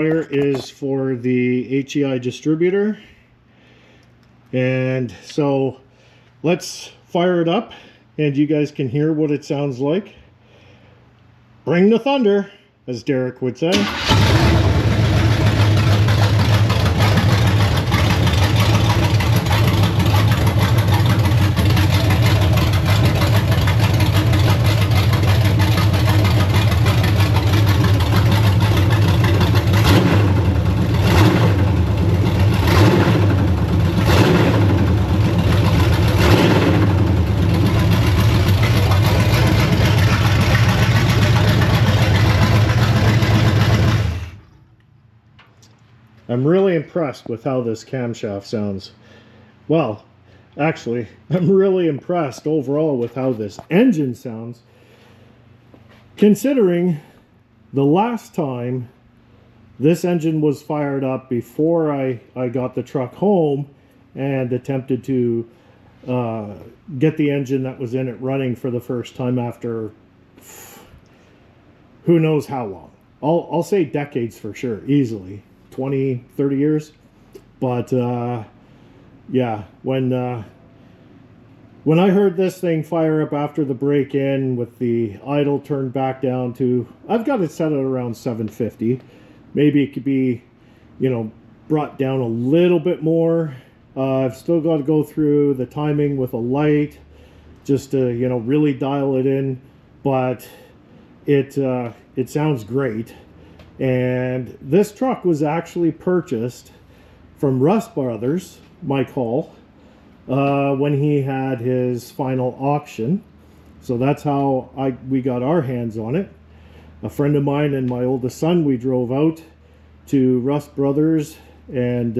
Wire is for the HEI distributor, and so let's fire it up and you guys can hear what it sounds like. Bring the thunder, as Derek would say. I'm really impressed with how this camshaft sounds. Well, actually, I'm really impressed overall with how this engine sounds, considering the last time this engine was fired up before I got the truck home and attempted to get the engine that was in it running for the first time after who knows how long. I'll say decades for sure, easily. 20, 30 years. But yeah, when I heard this thing fire up after the break-in with the idle turned back down to, I've got it set at around 750. Maybe it could be, you know, brought down a little bit more. I've still got to go through the timing with a light just to, you know, really dial it in. But it sounds great. And this truck was actually purchased from Russ Brothers, Mike Hall, when he had his final auction. So that's how we got our hands on it. A friend of mine and my oldest son, we drove out to Russ Brothers and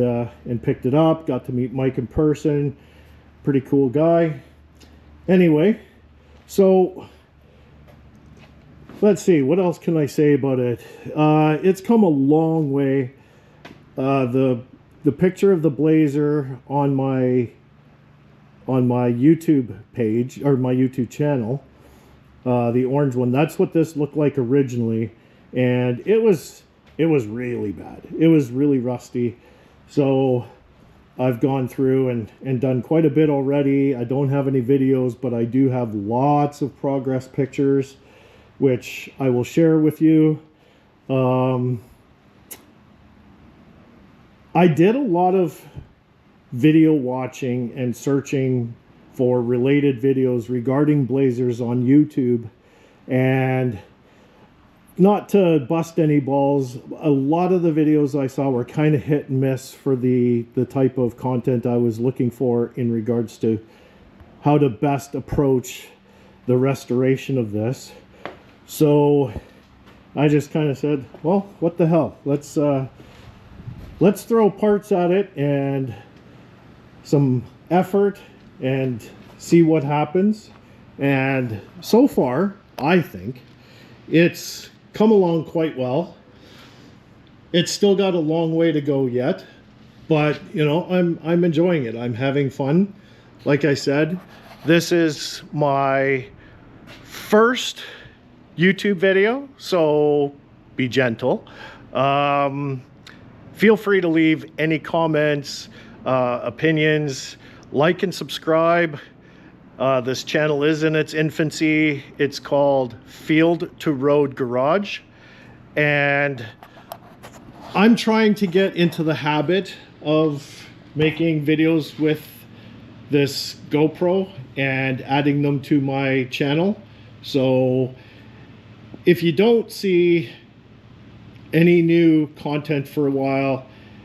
picked it up. Got to meet Mike in person. Pretty cool guy. Anyway, so let's see, what else can I say about it? It's come a long way. The picture of the Blazer on my YouTube page, or my YouTube channel, the orange one, that's what this looked like originally, and it was really bad. It was really rusty. So I've gone through and done quite a bit already. I don't have any videos, but I do have lots of progress pictures, which I will share with you. I did a lot of video watching and searching for related videos regarding Blazers on YouTube, and not to bust any balls, a lot of the videos I saw were kind of hit and miss for the type of content I was looking for in regards to how to best approach the restoration of this. So I just kind of said, well, what the hell? Let's throw parts at it and some effort and see what happens. And so far, I think it's come along quite well. It's still got a long way to go yet, but you know, I'm enjoying it. I'm having fun. Like I said, this is my first YouTube video, so be gentle. Feel free to leave any comments, opinions, like and subscribe. This channel is in its infancy. It's called Field to Road Garage, and I'm trying to get into the habit of making videos with this GoPro and adding them to my channel. So if you don't see any new content for a while,